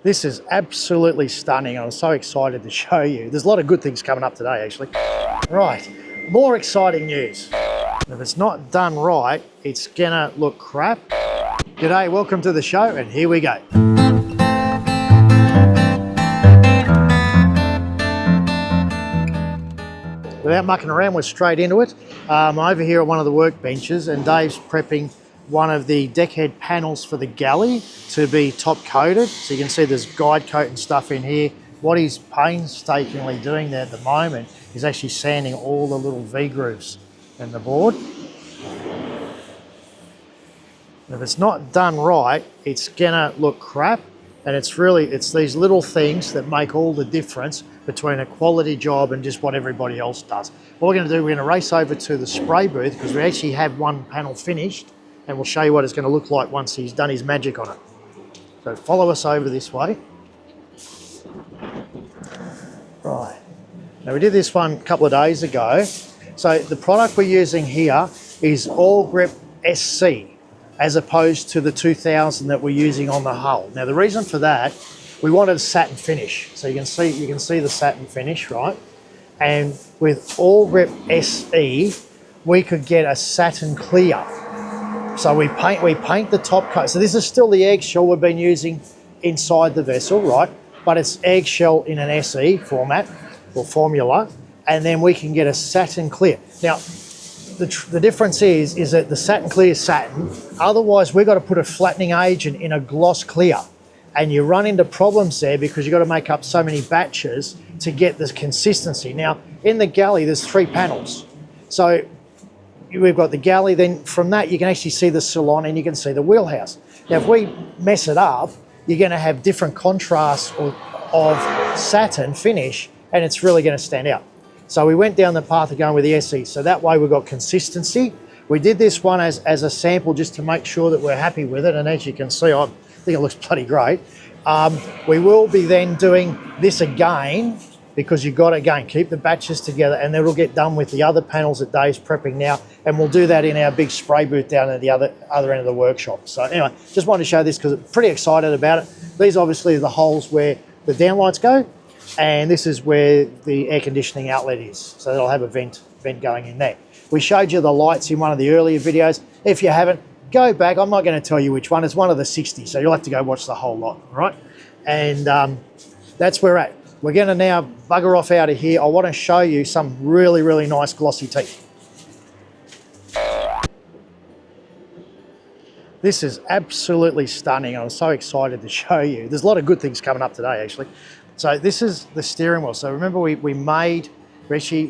This is absolutely stunning. I'm so excited to show you. There's a lot of good things coming up today, actually. Right, more exciting news. If it's not done right, it's gonna look crap. G'day, welcome to the show, and here we go. Without mucking around, we're straight into it. I'm over here at one of the workbenches, and Dave's prepping one of the deckhead panels for the galley to be top coated. So you can see there's guide coat and stuff in here. What he's painstakingly doing there at the moment is actually sanding all the little V-grooves in the board. If it's not done right, it's gonna look crap. And it's these little things that make all the difference between a quality job and just what everybody else does. What we're gonna do, we're gonna race over to the spray booth because we actually have one panel finished, and we'll show you what it's gonna look like once he's done his magic on it. So follow us over this way. Right, now we did this one a couple of days ago. So the product we're using here is All Grip SC, as opposed to the 2000 that we're using on the hull. Now the reason for that, we wanted a satin finish. So you can see the satin finish, right? And with All Grip SE, we could get a satin clear. So we paint the top coat. So this is still the eggshell we've been using inside the vessel, right? But it's eggshell in an SE format or formula, and then we can get a satin clear. Now, the difference is that the satin clear is satin. Otherwise, we've got to put a flattening agent in a gloss clear, and you run into problems there because you've got to make up so many batches to get this consistency. Now, in the galley, there's 3 panels. So we've got the galley, then from that you can actually see the salon and you can see the wheelhouse. Now, if we mess it up, you're going to have different contrasts of satin finish, and it's really going to stand out. So we went down the path of going with the SE. So that way we've got consistency. We did this one as a sample just to make sure that we're happy with it. And as you can see, I think it looks bloody great. We will be then doing this again because you've got to, again, keep the batches together, and then we'll get done with the other panels that Dave's prepping now. And we'll do that in our big spray booth down at the other end of the workshop. So anyway, just wanted to show this because I'm pretty excited about it. These obviously are the holes where the downlights go. And this is where the air conditioning outlet is. So it'll have a vent going in there. We showed you the lights in one of the earlier videos. If you haven't, go back. I'm not going to tell you which one. It's one of the 60, so you'll have to go watch the whole lot, right? And that's where we're at. We're going to now bugger off out of here. I want to show you some really, really nice glossy teak. This is absolutely stunning. I'm so excited to show you. There's a lot of good things coming up today, actually. So this is the steering wheel. So remember we actually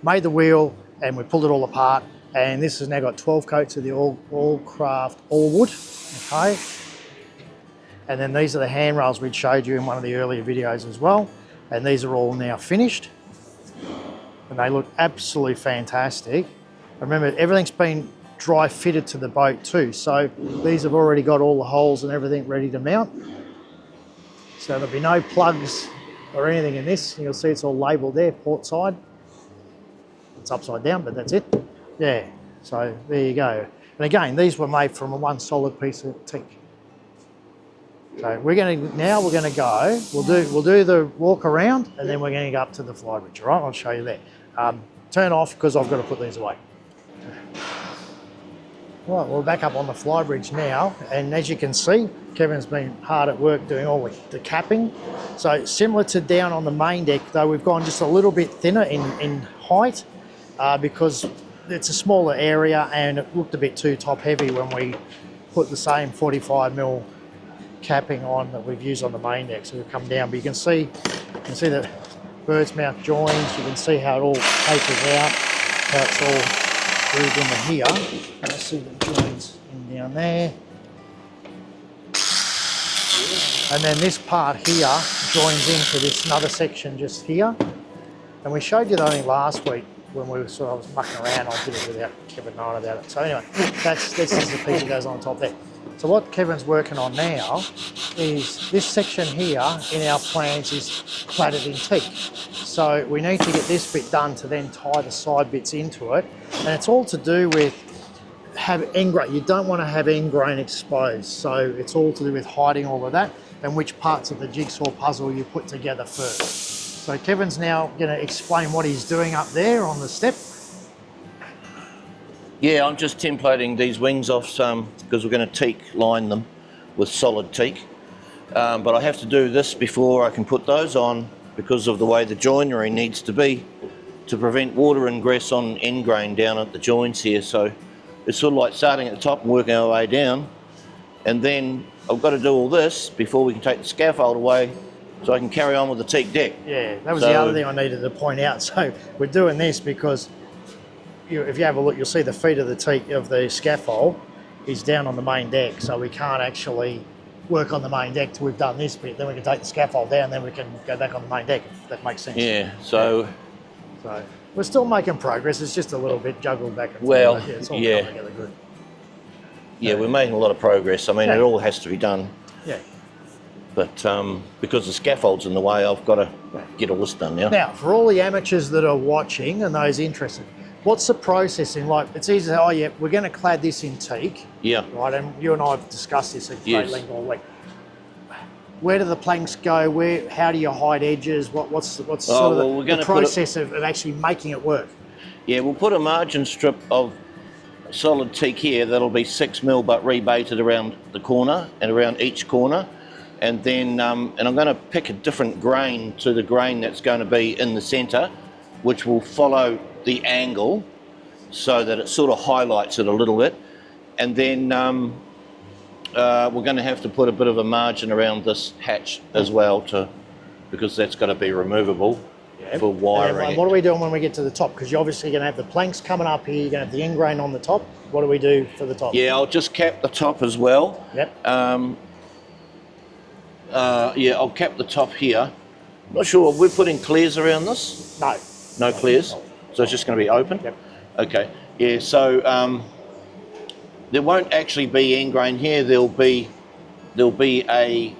made the wheel and we pulled it all apart, and this has now got 12 coats of the all craft all wood, okay? And then these are the handrails we showed you in one of the earlier videos as well. And these are all now finished. And they look absolutely fantastic. Remember, everything's been dry fitted to the boat too. So these have already got all the holes and everything ready to mount. So there'll be no plugs or anything in this. You'll see it's all labelled there, port side. It's upside down, but that's it. Yeah, so there you go. And again, these were made from one solid piece of teak. So we're gonna go, we'll do the walk around, and then we're gonna go up to the Flybridge, all right? I'll show you there. Turn off, because I've got to put these away. Right, we're back up on the Flybridge now, and as you can see, Kevin's been hard at work doing all the capping. So similar to down on the main deck, though, we've gone just a little bit thinner in height because it's a smaller area and it looked a bit too top heavy when we put the same 45mm capping on that we've used on the main deck. So we've come down, but you can see the bird's mouth joins. You can see how it all tapers out, how it's all grooved into here. And I see the joins in down there. And then this part here joins into this another section just here. And we showed you that only last week when we were I was mucking around. I did it without Kevin knowing about it. So anyway, this is the piece that goes on top there. So what Kevin's working on now is this section here in our plans is cladded in teak. So we need to get this bit done to then tie the side bits into it. And it's all to do with have end grain. You don't want to have end grain exposed. So it's all to do with hiding all of that and which parts of the jigsaw puzzle you put together first. So Kevin's now going to explain what he's doing up there on the step. Yeah, I'm just templating these wings off some because we're going to teak line them with solid teak. But I have to do this before I can put those on because of the way the joinery needs to be to prevent water ingress on end grain down at the joints here. So it's sort of like starting at the top and working our way down. And then I've got to do all this before we can take the scaffold away so I can carry on with the teak deck. Yeah, that was the other thing I needed to point out. So we're doing this because if you have a look, you'll see the feet of the teak of the scaffold is down on the main deck. So we can't actually work on the main deck till we've done this bit. Then we can take the scaffold down, then we can go back on the main deck, if that makes sense. Yeah, so we're still making progress. It's just a little bit juggled back and forth. Well, Yeah, it's all coming together good. Yeah, we're making a lot of progress. I mean, it all has to be done. Yeah. But because the scaffold's in the way, I've got to get all this done now. Now, for all the amateurs that are watching and those interested, what's the process in, like, it's easy to say, oh yeah, we're going to clad this in teak. Yeah. Right, and you and I have discussed this at great length all week. Where do the planks go? How do you hide edges? What's sort of the process of actually making it work? Yeah, we'll put a margin strip of solid teak here that'll be 6mm but rebaited around the corner and around each corner. And then, and I'm going to pick a different grain to the grain that's going to be in the centre, which will follow the angle so that it sort of highlights it a little bit. And then we're going to have to put a bit of a margin around this hatch as well because that's got to be removable for wiring. And what are we doing when we get to the top? Because you're obviously going to have the planks coming up here, you're going to have the end grain on the top. What do we do for the top? Yeah, I'll just cap the top as well. Yep. Yeah, I'll cap the top here. Not sure, we're putting clears around this? No. No clears? So it's just going to be open? Yep. Okay. Yeah, so there won't actually be end grain here. There'll be a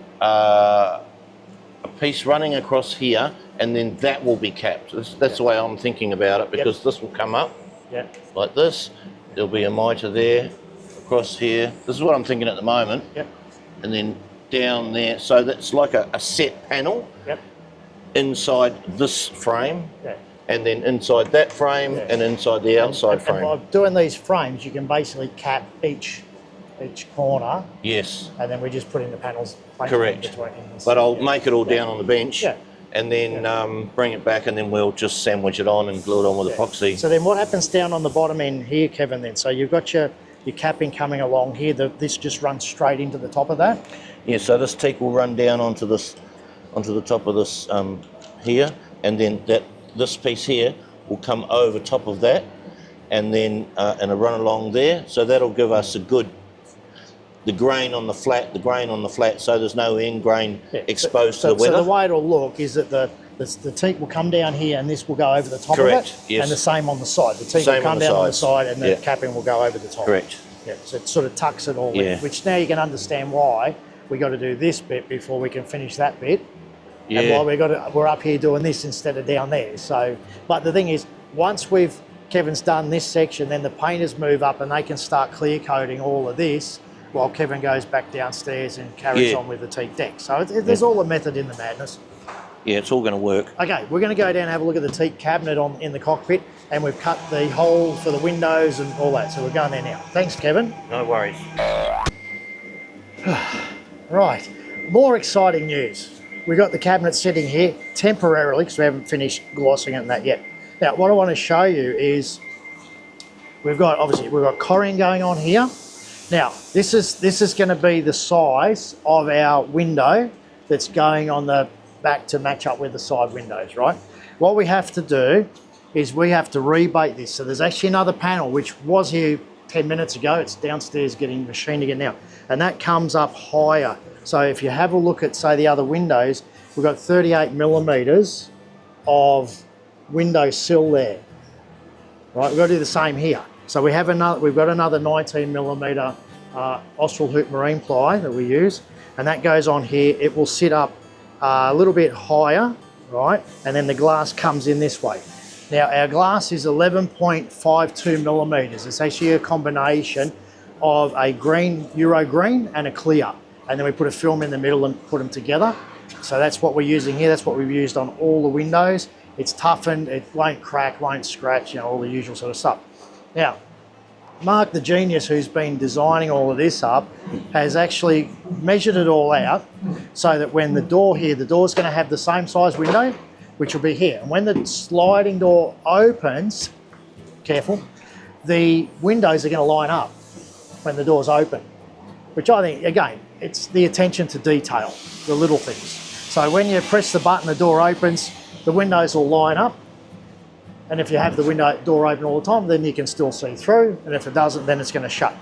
piece running across here, and then that will be capped. That's the way I'm thinking about it, because this will come up like this. There'll be a mitre there, across here. This is what I'm thinking at the moment. Yep. And then down there. So that's like a set panel inside this frame. And then inside that frame and inside the outside frame. And by doing these frames, you can basically cap each corner. Yes. And then we just put in the panels. Correct. But I'll make it all down on the bench and then bring it back, and then we'll just sandwich it on and glue it on with epoxy. So then what happens down on the bottom end here, Kevin, then? So you've got your capping coming along here. This just runs straight into the top of that? Yeah, so this teak will run down onto the top of this here, and then this piece here will come over top of that, and then and a run along there. So that'll give us the grain on the flat, so there's no end grain exposed to the weather. So the way it'll look is that the teak will come down here, and this will go over the top of it. Yes. And the same on the side. The teak will come down on the side, and the capping will go over the top. Correct. Yeah, so it sort of tucks it all in, which now you can understand why we got to do this bit before we can finish that bit. Yeah. And why we're up here doing this instead of down there. So, but the thing is, once Kevin's done this section, then the painters move up and they can start clear coating all of this while Kevin goes back downstairs and carries on with the teak deck. So there's all a method in the madness. Yeah, it's all going to work. Okay, we're going to go down and have a look at the teak cabinet in the cockpit, and we've cut the hole for the windows and all that. So we're going there now. Thanks, Kevin. No worries. Right, more exciting news. We've got the cabinet sitting here temporarily because we haven't finished glossing it and that yet. Now, what I want to show you is we've got coring going on here. Now, this is going to be the size of our window that's going on the back to match up with the side windows, right? What we have to do is we have to rebate this. So there's actually another panel which was here 10 minutes ago. It's downstairs getting machined again now. And that comes up higher. So if you have a look at, say, the other windows, we've got 38 millimeters of window sill there. Right, we've got to do the same here. So we've got another 19 millimeter Austral hoop marine ply that we use, and that goes on here. It will sit up a little bit higher, right? And then the glass comes in this way. Now our glass is 11.52 millimeters. It's actually a combination of a green, Euro green, and a clear. And then we put a film in the middle and put them together. So that's what we're using here. That's what we've used on all the windows. It's toughened, it won't crack, won't scratch, you know, all the usual sort of stuff. Now, Mark the genius who's been designing all of this up has actually measured it all out so that when the door here, the door's going to have the same size window, which will be here. And when the sliding door opens, careful, the windows are going to line up when the door's open, which I think, again, it's the attention to detail, the little things. So when you press the button, the door opens, the windows will line up. And if you have the door open all the time, then you can still see through. And if it doesn't, then it's going to shut.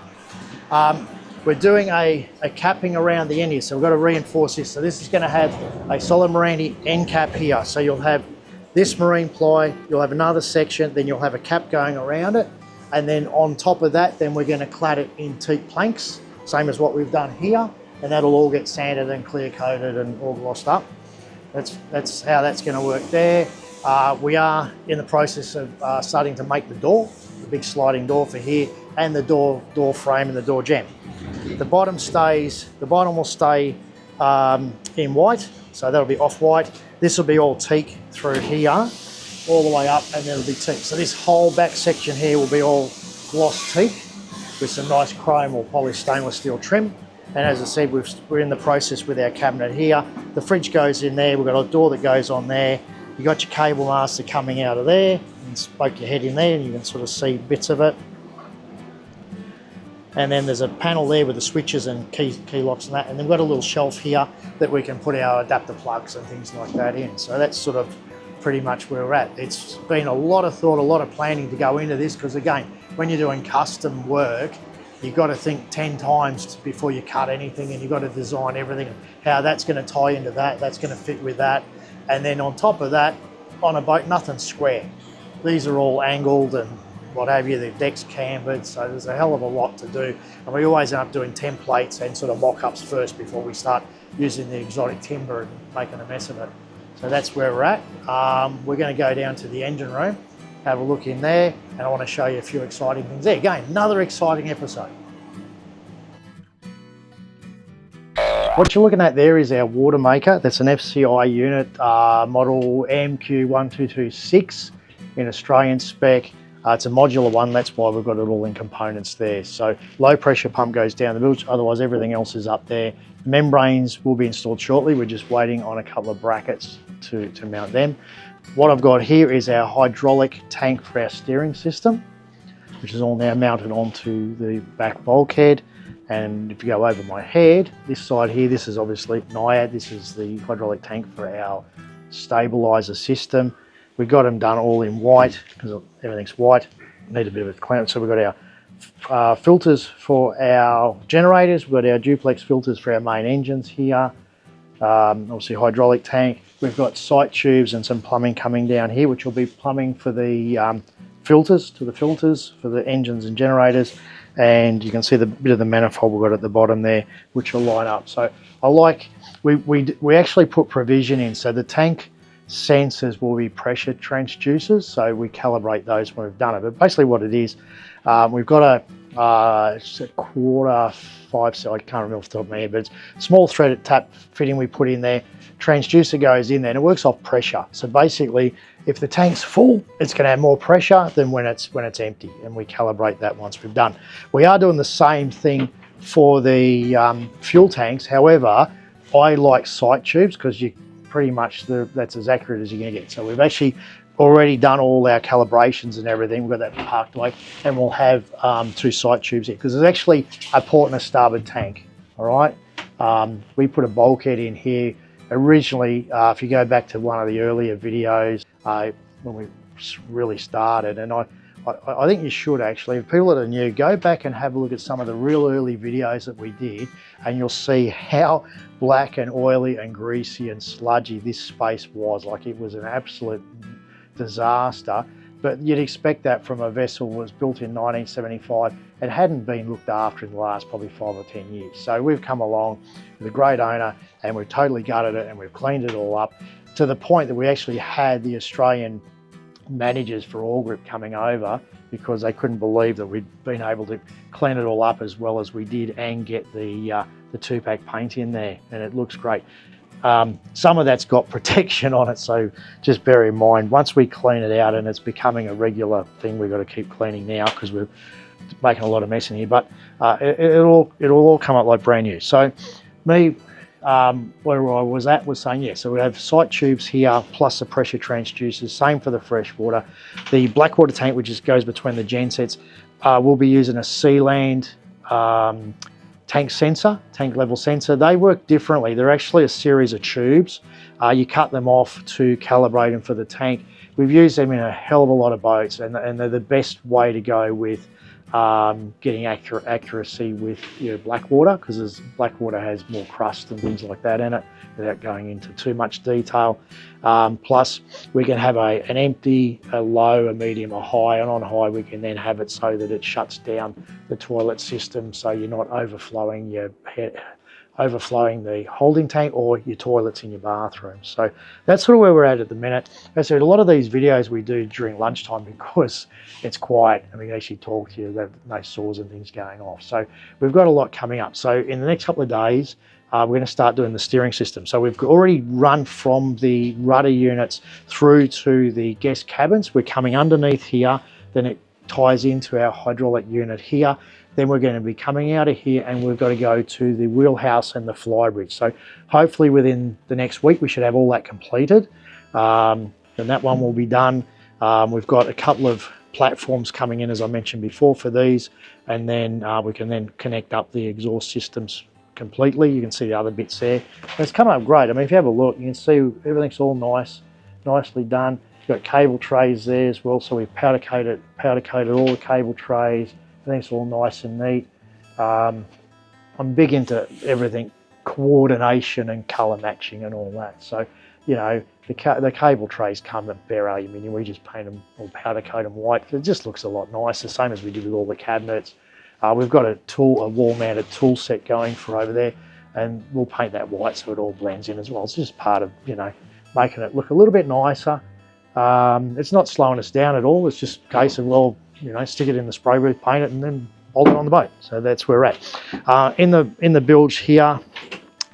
We're doing a capping around the end here, so we've got to reinforce this. So this is going to have a solid marine end cap here. So you'll have this marine ply, you'll have another section, then you'll have a cap going around it. And then on top of that, then we're going to clad it in teak planks, same as what we've done here. And that'll all get sanded and clear coated and all glossed up. That's how that's going to work there. We are in the process of starting to make the door, the big sliding door for here, and the door frame and the door jamb. The bottom will stay in white, so that'll be off-white. This will be all teak through here, all the way up, and then it'll be teak. So this whole back section here will be all gloss teak with some nice chrome or polished stainless steel trim. And as I said, we're in the process with our cabinet here. The fridge goes in there, we've got a door that goes on there. You got your cable master coming out of there, and poke your head in there and you can sort of see bits of it. And then there's a panel there with the switches and key locks and that, and then we've got a little shelf here that we can put our adapter plugs and things like that in. So that's sort of pretty much where we're at. It's been a lot of thought, a lot of planning to go into this, because again, when you're doing custom work, you've got to think 10 times before you cut anything, and you've got to design everything, how that's going to tie into that, that's going to fit with that. And then on top of that, on a boat, nothing's square. These are all angled and what have you, the deck's cambered, so there's a hell of a lot to do. And we always end up doing templates and sort of mock-ups first before we start using the exotic timber and making a mess of it. So that's where we're at. We're going to go down to the engine room, have a look in there, and I want to show you a few exciting things there. Again, another exciting episode. What you're looking at there is our water maker. That's an FCI unit, model MQ1226 in Australian spec. It's a modular one, that's why we've got it all in components there. So low pressure pump goes down the bilge, otherwise everything else is up there. Membranes will be installed shortly. We're just waiting on a couple of brackets to mount them. What I've got here is our hydraulic tank for our steering system, which is all now mounted onto the back bulkhead. And if you go over my head, this side here, this is obviously NIAD. This is the hydraulic tank for our stabilizer system. We got them done all in white because everything's white. Need a bit of a clamp. So we've got our filters for our generators. We've got our duplex filters for our main engines here. Obviously hydraulic tank. We've got sight tubes and some plumbing coming down here, which will be plumbing for the filters for the engines and generators. And you can see the bit of the manifold we've got at the bottom there, which will line up. So I like, we actually put provision in. So the tank sensors will be pressure transducers. So we calibrate those when we've done it. But basically what it is, we've got a quarter 5 cell, I can't remember off the top of my head, but it's a small threaded tap fitting we put in there. Transducer goes in there and it works off pressure. So basically, if the tank's full, it's going to have more pressure than when it's empty, and we calibrate that once we've done. We are doing the same thing for the fuel tanks. However, I like sight tubes because you pretty much that's as accurate as you're going to get. So we've actually already done all our calibrations and everything. We've got that parked away, and we'll have 2 sight tubes here because there's actually a port and a starboard tank. All right, we put a bulkhead in here. Originally, if you go back to one of the earlier videos when we really started, and I think you should actually, if people that are new, go back and have a look at some of the real early videos that we did, and you'll see how black and oily and greasy and sludgy this space was. Like, it was an absolute disaster. But you'd expect that from a vessel that was built in 1975 and hadn't been looked after in the last probably 5 or 10 years. So we've come along with a great owner and we've totally gutted it and we've cleaned it all up to the point that we actually had the Australian managers for All Grip coming over because they couldn't believe that we'd been able to clean it all up as well as we did and get the 2-pack paint in there, and it looks great. Some of that's got protection on it, so just bear in mind, once we clean it out, and it's becoming a regular thing we've got to keep cleaning now because we're making a lot of mess in here, but it'll all come up like brand new. So me, where I was at was saying, yeah, so we have sight tubes here plus the pressure transducers, same for the freshwater. The blackwater tank, which just goes between the gen sets, we'll be using a Sealand tank level sensor. They work differently. They're actually a series of tubes. You cut them off to calibrate them for the tank. We've used them in a hell of a lot of boats, and they're the best way to go with getting accuracy with your blackwater, because blackwater has more crust and things like that in it without going into too much detail. Plus we can have an empty, a low, a medium, a high, and on high we can then have it so that it shuts down the toilet system so you're not overflowing the holding tank or your toilets in your bathroom. So that's sort of where we're at the minute. As I said, a lot of these videos we do during lunchtime because it's quiet and we can actually talk to you. There's no saws and things going off. So we've got a lot coming up. So in the next couple of days, we're going to start doing the steering system. So we've already run from the rudder units through to the guest cabins. We're coming underneath here, then it ties into our hydraulic unit here. Then we're going to be coming out of here and we've got to go to the wheelhouse and the flybridge. So hopefully within the next week we should have all that completed. And that one will be done. We've got a couple of platforms coming in, as I mentioned before, for these. And then we can then connect up the exhaust systems completely. You can see the other bits there. And it's coming up great. I mean, if you have a look, you can see everything's all nicely done. You've got cable trays there as well. So we've powder coated all the cable trays. Everything's all nice and neat. I'm big into everything, coordination and colour matching and all that. So, you know, the cable trays come in bare aluminium. We just paint them or powder coat them white. It just looks a lot nicer, same as we did with all the cabinets. We've got a wall-mounted tool set going for over there, and we'll paint that white so it all blends in as well. It's just part of, you know, making it look a little bit nicer. It's not slowing us down at all. It's just a case of, well, you know, stick it in the spray booth, paint it, and then bolt it on the boat. So that's where we're at. In the bilge here,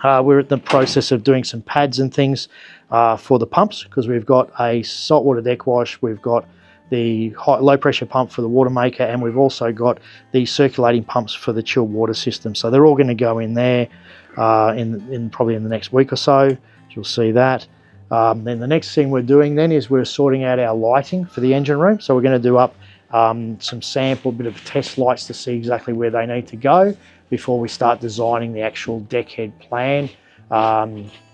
we're in the process of doing some pads and things for the pumps, because we've got a saltwater deck wash, we've got the low pressure pump for the water maker, and we've also got the circulating pumps for the chilled water system. So they're all going to go in there probably in the next week or so. You'll see that. Then the next thing we're doing then is we're sorting out our lighting for the engine room. So we're going to do up some sample, bit of test lights to see exactly where they need to go before we start designing the actual deck head plan.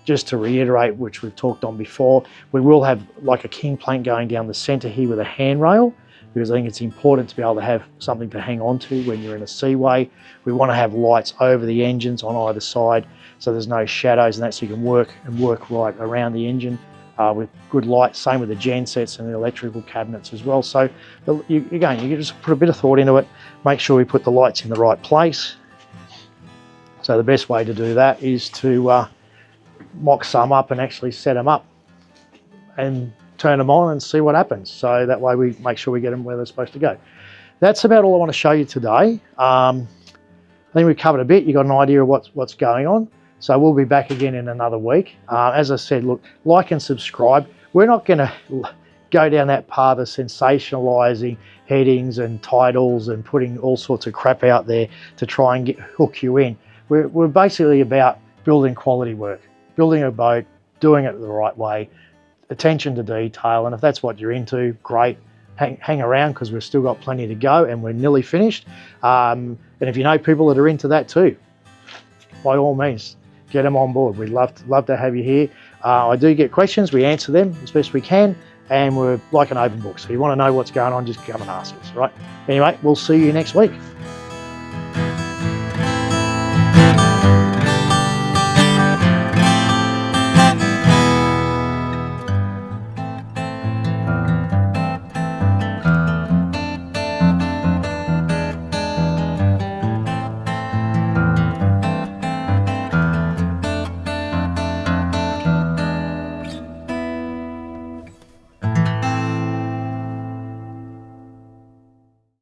Just to reiterate, which we've talked on before, we will have like a king plank going down the center here with a handrail, because I think it's important to be able to have something to hang on to when you're in a seaway. We want to have lights over the engines on either side so there's no shadows and that, so you can work right around the engine with good light. Same with the gen sets and the electrical cabinets as well. So again, you can just put a bit of thought into it, make sure we put the lights in the right place. So the best way to do that is to mock some up and actually set them up and turn them on and see what happens. So that way we make sure we get them where they're supposed to go. That's about all I want to show you today. I think we've covered a bit. You got an idea of what's going on. So we'll be back again in another week. As I said, look, like and subscribe. We're not going to go down that path of sensationalizing headings and titles and putting all sorts of crap out there to try and hook you in. We're basically about building quality work, building a boat, doing it the right way, attention to detail, and if that's what you're into, great. Hang around, because we've still got plenty to go and we're nearly finished. And if you know people that are into that too, by all means, get them on board. We'd love to have you here. I do get questions, we answer them as best we can, and we're like an open book. So you want to know what's going on, just come and ask us, right? Anyway, we'll see you next week.